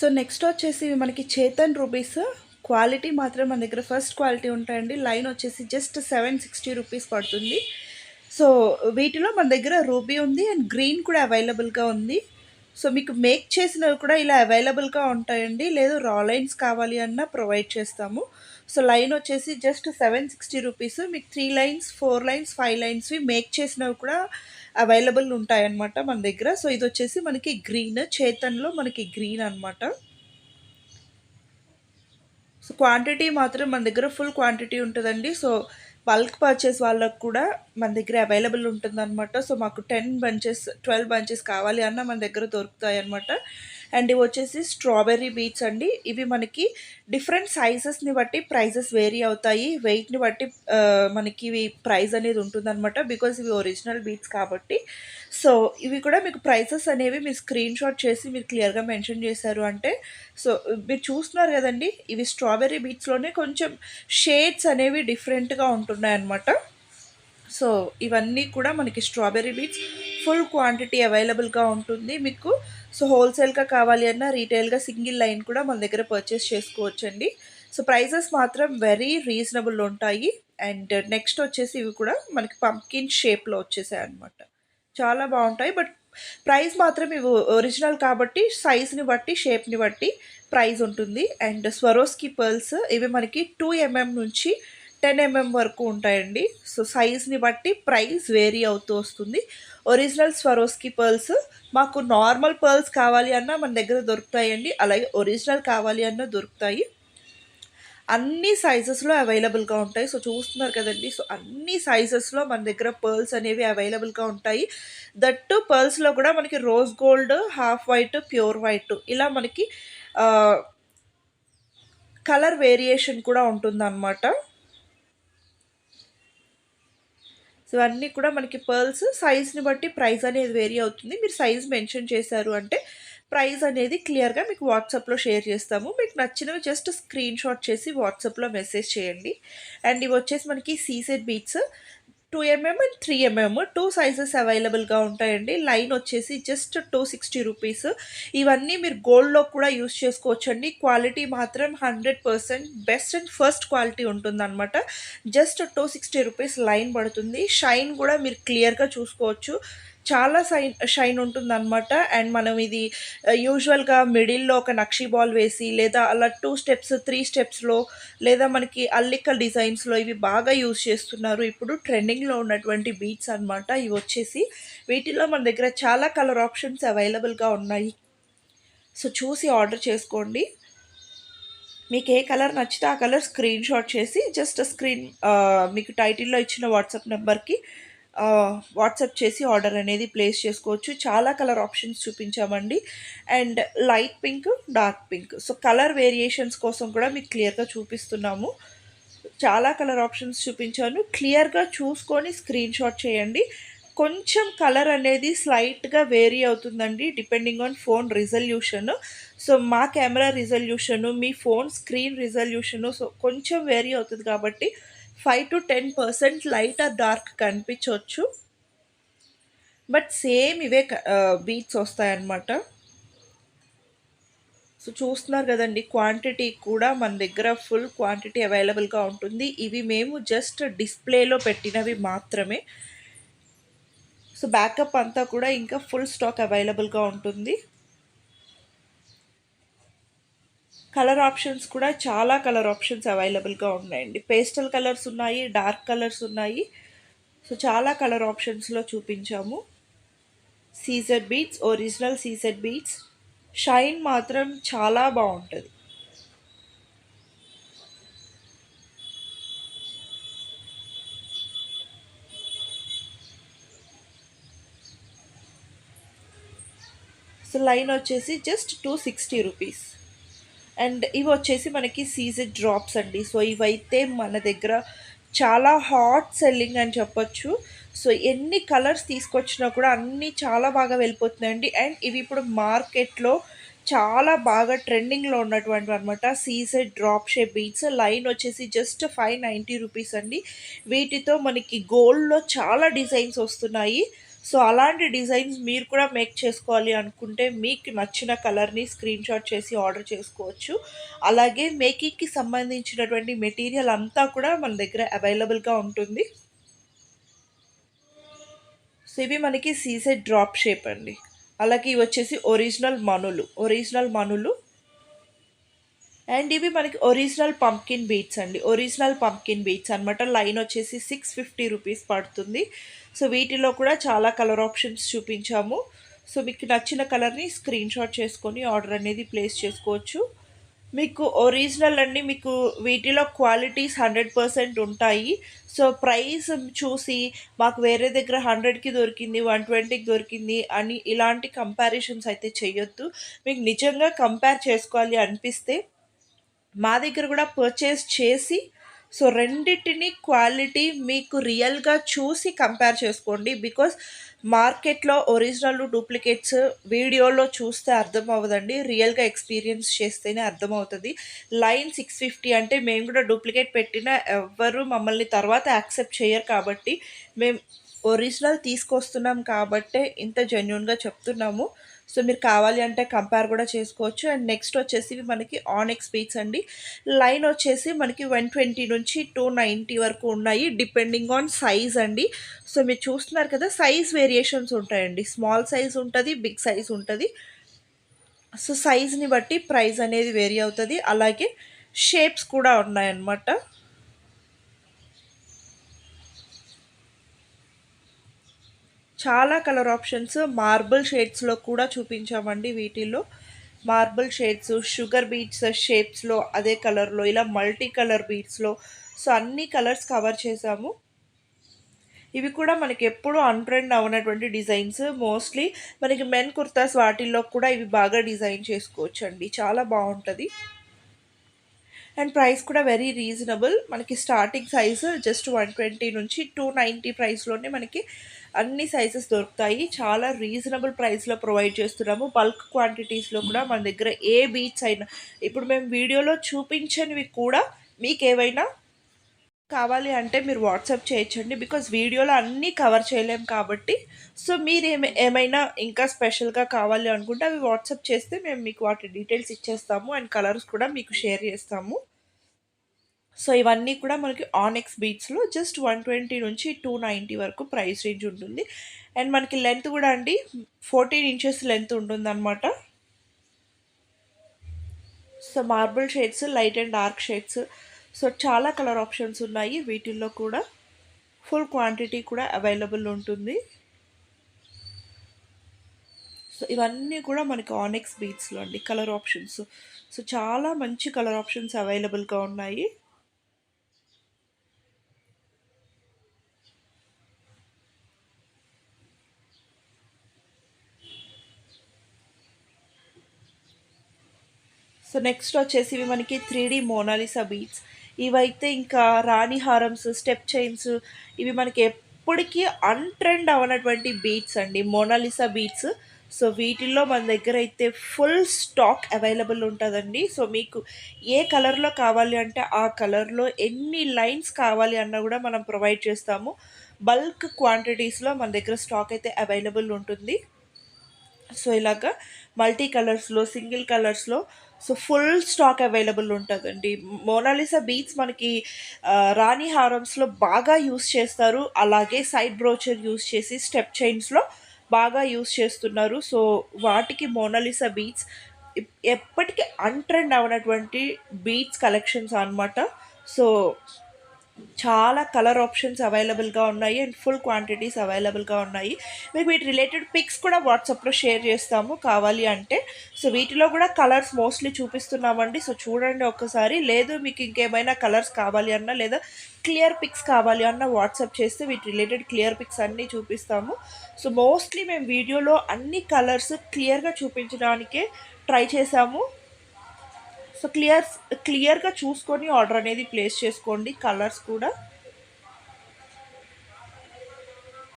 So next వచ్చేసి ఇవి మనకి చేతన్ రూబీస్. క్వాలిటీ మాత్రం మన దగ్గర ఫస్ట్ క్వాలిటీ ఉంటాయండి. లైన్ వచ్చేసి జస్ట్ 760 రూపీస్ పడుతుంది. సో వీటిలో మన దగ్గర రూబీ ఉంది అండ్ గ్రీన్ కూడా అవైలబుల్గా ఉంది. సో మీకు మేక్ చేసినవి కూడా ఇలా అవైలబుల్గా ఉంటాయండి. లేదు రా లైన్స్ కావాలి అన్నా ప్రొవైడ్ చేస్తాము. సో లైన్ వచ్చేసి జస్ట్ 760 రూపీస్. మీకు 3 లైన్స్, 4 లైన్స్, 5 లైన్స్వి మేక్ చేసినవి కూడా అవైలబుల్ ఉంటాయన్నమాట మన దగ్గర. సో ఇది వచ్చేసి మనకి గ్రీన్, చేతన్లో మనకి గ్రీన్ అనమాట. సో క్వాంటిటీ మాత్రం మన దగ్గర ఫుల్ క్వాంటిటీ ఉంటుందండి. సో బల్క్ పర్చేస్ వాళ్ళకు కూడా మన దగ్గర అవైలబుల్ ఉంటుందన్నమాట. సో మాకు 10 బంచెస్, 12 బంచెస్ కావాలి అన్న మన దగ్గర దొరుకుతాయి అన్నమాట. అండ్ ఇవి వచ్చేసి స్ట్రాబెర్రీ బీట్స్ అండి. ఇవి మనకి డిఫరెంట్ సైజెస్ని బట్టి ప్రైజెస్ వేరీ అవుతాయి. వెయిట్ని బట్టి మనకి ఇవి ప్రైస్ అనేది ఉంటుందన్నమాట. బికాజ్ ఇవి ఒరిజినల్ బీట్స్ కాబట్టి. సో ఇవి కూడా మీకు ప్రైసెస్ అనేవి మీరు స్క్రీన్ షాట్ చేసి మీరు క్లియర్గా మెన్షన్ చేశారు అంటే, సో మీరు చూస్తున్నారు కదండి, ఇవి స్ట్రాబెర్రీ బీట్స్లోనే కొంచెం షేడ్స్ అనేవి డిఫరెంట్గా ఉంటున్నాయి అన్నమాట. సో ఇవన్నీ కూడా మనకి స్ట్రాబెర్రీ బీట్స్ ఫుల్ క్వాంటిటీ అవైలబుల్గా ఉంటుంది మీకు. సో హోల్సేల్గా కావాలి అన్నా రీటైల్గా సింగిల్ లైన్ కూడా మన దగ్గర పర్చేస్ చేసుకోవచ్చండి. సో ప్రైజెస్ మాత్రం వెరీ రీజనబుల్ ఉంటాయి. అండ్ నెక్స్ట్ వచ్చేసి ఇవి కూడా మనకి పంకిన్ షేప్లో వచ్చేసాయి అనమాట. చాలా బాగుంటాయి. బట్ ప్రైస్ మాత్రం ఇవి ఒరిజినల్ కాబట్టి సైజ్ని బట్టి, షేప్ని బట్టి ప్రైస్ ఉంటుంది. అండ్ స్వరోస్కి పర్ల్స్ ఇవి మనకి 2 mm నుంచి 10 mm వరకు ఉంటాయండి. సో సైజ్ని బట్టి ప్రైస్ వేరీ అవుతూ వస్తుంది. ఒరిజినల్ స్వరోస్కి పర్ల్స్ మాకు నార్మల్ పర్ల్స్ కావాలి అన్నా మన దగ్గర దొరుకుతాయండి. అలాగే ఒరిజినల్ కావాలి అన్నా దొరుకుతాయి. అన్ని సైజెస్లో అవైలబుల్గా ఉంటాయి. సో చూస్తున్నారు కదండి. సో అన్ని సైజెస్లో మన దగ్గర పర్ల్స్ అనేవి అవైలబుల్గా ఉంటాయి. దట్టు పర్ల్స్లో కూడా మనకి rose gold, half white, pure white ఇలా మనకి కలర్ వేరియేషన్ కూడా ఉంటుందన్నమాట. సో అన్నీ కూడా మనకి పర్ల్స్ సైజ్ని బట్టి ప్రైస్ అనేది వేరీ అవుతుంది. మీరు సైజ్ మెన్షన్ చేశారు అంటే ప్రైస్ అనేది క్లియర్గా మీకు వాట్సాప్లో షేర్ చేస్తాము. మీకు నచ్చినవి జస్ట్ స్క్రీన్ షాట్ చేసి వాట్సాప్లో మెసేజ్ చేయండి. అండ్ ఇవి వచ్చేసి మనకి seed beads 2 mm and 3 mm 2 sizes అవైలబుల్గా ఉంటాయండి. లైన్ వచ్చేసి జస్ట్ 260 రూపీస్. ఇవన్నీ మీరు గోల్డ్లో కూడా యూస్ చేసుకోవచ్చండి. క్వాలిటీ మాత్రం 100% బెస్ట్ అండ్ ఫస్ట్ క్వాలిటీ ఉంటుందన్నమాట. జస్ట్ 260 రూపీస్ లైన్ పడుతుంది. షైన్ కూడా మీరు క్లియర్గా చూసుకోవచ్చు. చాలా షైన్ ఉంటుందన్నమాట. అండ్ మనం ఇది యూజువల్గా మిడిల్లో ఒక నక్షి బాల్ వేసి, లేదా అలా 2 స్టెప్స్ 3 స్టెప్స్లో, లేదా మనకి అల్లికల్ డిజైన్స్లో ఇవి బాగా యూజ్ చేస్తున్నారు. ఇప్పుడు ట్రెండింగ్లో ఉన్నటువంటి బీట్స్ అనమాట ఇవి వచ్చేసి. వీటిలో మన దగ్గర చాలా కలర్ ఆప్షన్స్ అవైలబుల్గా ఉన్నాయి. సో చూసి ఆర్డర్ చేసుకోండి. మీకు ఏ కలర్ నచ్చితే ఆ కలర్ స్క్రీన్ షాట్ చేసి జస్ట్ మీకు టైటిల్లో ఇచ్చిన వాట్సాప్ నెంబర్కి వాట్సాప్ చేసి ఆర్డర్ అనేది ప్లేస్ చేసుకోవచ్చు. చాలా కలర్ ఆప్షన్స్ చూపించామండి. And light pink, dark pink, so colour variations కోసం కూడా మీకు క్లియర్గా చూపిస్తున్నాము. చాలా కలర్ ఆప్షన్స్ చూపించాను. క్లియర్గా చూసుకొని స్క్రీన్ షాట్ చేయండి. కొంచెం కలర్ అనేది స్లైట్గా వేరీ అవుతుందండి depending on phone resolution. So మా కెమెరా రిజల్యూషను, మీ ఫోన్ స్క్రీన్ రిజల్యూషను సో కొంచెం వేరీ అవుతుంది కాబట్టి 5 to 10% లైట్ ఆర్ డార్క్ కనిపించవచ్చు. బట్ సేమ్ ఇవే బీట్స్ వస్తాయన్నమాట. సో చూస్తున్నారు కదండి, క్వాంటిటీ కూడా మన దగ్గర ఫుల్ క్వాంటిటీ అవైలబుల్గా ఉంటుంది. ఇవి మేము జస్ట్ డిస్ప్లేలో పెట్టినవి మాత్రమే. సో బ్యాకప్ అంతా కూడా ఇంకా ఫుల్ స్టాక్ అవైలబుల్గా ఉంటుంది. కలర్ ఆప్షన్స్ కూడా చాలా కలర్ ఆప్షన్స్ అవైలబుల్గా ఉన్నాయండి. పేస్టల్ కలర్స్ ఉన్నాయి, డార్క్ కలర్స్ ఉన్నాయి. సో చాలా కలర్ ఆప్షన్స్లో చూపించాము. CZ beats, original CZ beats. Shine మాత్రం చాలా బాగుంటుంది. సో లైన్ వచ్చేసి జస్ట్ 260 రూపీస్. అండ్ ఇవి వచ్చేసి మనకి సీజెడ్ డ్రాప్స్ అండి. సో ఇవైతే మన దగ్గర చాలా హాట్ సెల్లింగ్ అని చెప్పొచ్చు. సో ఎన్ని కలర్స్ తీసుకొచ్చినా కూడా అన్నీ చాలా బాగా వెళ్ళిపోతున్నాయండి. అండ్ ఇవి ఇప్పుడు మార్కెట్లో చాలా బాగా ట్రెండింగ్లో ఉన్నటువంటి అనమాట CZ drop shape beats. Line వచ్చేసి జస్ట్ 590 రూపీస్ అండి. వీటితో మనకి గోల్డ్లో చాలా డిజైన్స్ వస్తున్నాయి. సో అలాంటి డిజైన్స్ మీరు కూడా మేక్ చేసుకోవాలి అనుకుంటే మీకు నచ్చిన కలర్ని స్క్రీన్ షాట్ చేసి ఆర్డర్ చేసుకోవచ్చు. అలాగే మేకింగ్కి సంబంధించినటువంటి మెటీరియల్ అంతా కూడా మన దగ్గర అవైలబుల్గా ఉంటుంది. సో ఇవి మనకి సీసెడ్ డ్రాప్ షేప్ అండి. అలాగే ఇవి వచ్చేసి ఒరిజినల్ మనులు అండ్ ఇవి మనకి ఒరిజినల్ పంకిన్ బీట్స్ అండి. ఒరిజినల్ పంకిన్ బీట్స్ అనమాట. లైన్ వచ్చేసి 650 రూపీస్ పడుతుంది. సో వీటిలో కూడా చాలా కలర్ ఆప్షన్స్ చూపించాము. సో మీకు నచ్చిన కలర్ని స్క్రీన్ షాట్ చేసుకొని ఆర్డర్ అనేది ప్లేస్ చేసుకోవచ్చు. మీకు ఒరిజినల్ అండి, మీకు వీటిలో క్వాలిటీస్ 100% ఉంటాయి. సో ప్రైస్ చూసి మాకు వేరే దగ్గర 100కి దొరికింది, 120కి దొరికింది అని ఇలాంటి కంపారిజన్స్ అయితే చేయొద్దు. మీకు నిజంగా కంపేర్ చేసుకోవాలి అనిపిస్తే మా దగ్గర కూడా పర్చేస్ చేసి సో రెండిటిని క్వాలిటీ మీకు రియల్గా చూసి కంపేర్ చేసుకోండి. బికాస్ మార్కెట్లో ఒరిజినల్ డూప్లికేట్స్ వీడియోలో చూస్తే అర్థం అవ్వదండి, రియల్గా ఎక్స్పీరియన్స్ చేస్తేనే అర్థమవుతుంది. లైన్ 650 అంటే మేము కూడా డూప్లికేట్ పెట్టినా ఎవ్వరు మమ్మల్ని తర్వాత యాక్సెప్ట్ చేయరు. కాబట్టి మేము ఒరిజినల్ తీసుకొస్తున్నాం కాబట్టే ఇంత జెన్యున్గా చెప్తున్నాము. సో మీరు కావాలి అంటే కంపేర్ కూడా చేసుకోవచ్చు. అండ్ నెక్స్ట్ వచ్చేసి మనకి ఆనెక్స్ బీట్స్ అండి. లైన్ వచ్చేసి మనకి 120 నుంచి 290 వరకు ఉన్నాయి, డిపెండింగ్ ఆన్ సైజ్ అండి. సో మీరు చూస్తున్నారు కదా, సైజ్ వేరియేషన్స్ ఉంటాయండి. స్మాల్ సైజ్ ఉంటుంది, బిగ్ సైజ్ ఉంటుంది. సో సైజ్ని బట్టి ప్రైస్ అనేది వేరీ అవుతుంది. అలాగే షేప్స్ కూడా ఉన్నాయన్నమాట. చాలా కలర్ ఆప్షన్స్ మార్బుల్ షేడ్స్లో కూడా చూపించామండి. వీటిల్లో మార్బుల్ షేడ్స్, షుగర్ బీట్స్ షేప్స్లో అదే కలర్లో, ఇలా మల్టీ కలర్ బీట్స్లో, సో అన్ని కలర్స్ కవర్ చేసాము. ఇవి కూడా మనకి ఎప్పుడు అన్ట్రెండ్ అవనటువంటి డిజైన్స్. మోస్ట్లీ మనకి మెన్ కుర్తాస్ వాటిల్లో కూడా ఇవి బాగా డిజైన్ చేసుకోవచ్చు అండి, చాలా బాగుంటుంది. అండ్ ప్రైస్ కూడా వెరీ రీజనబుల్. మనకి స్టార్టింగ్ సైజు జస్ట్ 120 నుంచి 290 ప్రైస్లోనే మనకి అన్ని సైజెస్ దొరుకుతాయి. చాలా రీజనబుల్ ప్రైస్లో ప్రొవైడ్ చేస్తున్నాము. బల్క్ క్వాంటిటీస్లో కూడా మన దగ్గర ఏ బీట్స్ అయినా, ఇప్పుడు మేము వీడియోలో చూపించనివి కూడా మీకు ఏవైనా కావాలి అంటే మీరు వాట్సాప్ చేయొచ్చండి. బికాజ్ వీడియోలో అన్నీ కవర్ చేయలేం కాబట్టి. సో మీరు ఏమైనా ఇంకా స్పెషల్గా కావాలి అనుకుంటే అవి వాట్సాప్ చేస్తే మేము మీకు వాటి డీటెయిల్స్ ఇచ్చేస్తాము. అండ్ కలర్స్ కూడా మీకు షేర్ చేస్తాము. సో ఇవన్నీ కూడా మనకి ఆనెక్స్ బీట్స్లో జస్ట్ 120 నుంచి 290 వరకు ప్రైస్ రేంజ్ ఉంటుంది. అండ్ మనకి లెంత్ కూడా అండి 14 ఇంచెస్ లెంత్ ఉంటుందన్నమాట. So marble shades, light and dark shades, so చాలా కలర్ ఆప్షన్స్ ఉన్నాయి. వీటిల్లో కూడా ఫుల్ క్వాంటిటీ కూడా అవైలబుల్ ఉంటుంది. సో ఇవన్నీ కూడా మనకి ఆనెక్స్ బీట్స్లో అండి కలర్ ఆప్షన్స్. సో చాలా మంచి కలర్ ఆప్షన్స్ అవైలబుల్గా ఉన్నాయి. సో నెక్స్ట్ వచ్చేసి ఇవి మనకి 3D మోనాలిసా బీట్స్. ఇవైతే ఇంకా రాణి హారమ్స్, స్టెప్ చైన్స్, ఇవి మనకి ఎప్పటికీ అన్ట్రెండ్ అవనటువంటి బీట్స్ అండి, మోనాలిసా బీట్స్. సో వీటిల్లో మన దగ్గర అయితే ఫుల్ స్టాక్ అవైలబుల్ ఉంటుందండి. సో మీకు ఏ కలర్లో కావాలి అంటే ఆ కలర్లో, ఎన్ని లైన్స్ కావాలి అన్నా కూడా మనం ప్రొవైడ్ చేస్తాము. బల్క్ క్వాంటిటీస్లో మన దగ్గర స్టాక్ అయితే అవైలబుల్ ఉంటుంది. సో ఇలాగా మల్టీ కలర్స్లో, సింగిల్ కలర్స్లో, సో ఫుల్ స్టాక్ అవైలబుల్ ఉంటుందండి. మోనాలిసా బీట్స్ మనకి రాణి హారమ్స్లో బాగా యూస్ చేస్తారు. అలాగే సైడ్ బ్రోచర్ యూస్ చేసి స్టెప్ చైన్స్లో బాగా యూస్ చేస్తున్నారు. సో వాటికి మోనాలిసా బీట్స్ ఎప్పటికీ అన్ట్రెండ్ అవనటువంటి బీట్స్ కలెక్షన్స్ అన్నమాట. సో చాలా కలర్ ఆప్షన్స్ అవైలబుల్గా ఉన్నాయి అండ్ ఫుల్ క్వాంటిటీస్ అవైలబుల్గా ఉన్నాయి. మీకు వీటి రిలేటెడ్ పిక్స్ కూడా వాట్సాప్లో షేర్ చేస్తాము కావాలి అంటే. సో వీటిలో కూడా కలర్స్ మోస్ట్లీ చూపిస్తున్నామండి. సో చూడండి ఒక్కసారి. లేదు మీకు ఇంకేమైనా కలర్స్ కావాలి అన్నా, లేదా క్లియర్ పిక్స్ కావాలి అన్న వాట్సాప్ చేస్తే వీటి రిలేటెడ్ క్లియర్ పిక్స్ అన్నీ చూపిస్తాము. సో మోస్ట్లీ మేము వీడియోలో అన్ని కలర్స్ క్లియర్గా చూపించడానికే ట్రై చేసాము. సో క్లియర్గా చూసుకొని ఆర్డర్ అనేది ప్లేస్ చేసుకోండి. కలర్స్ కూడా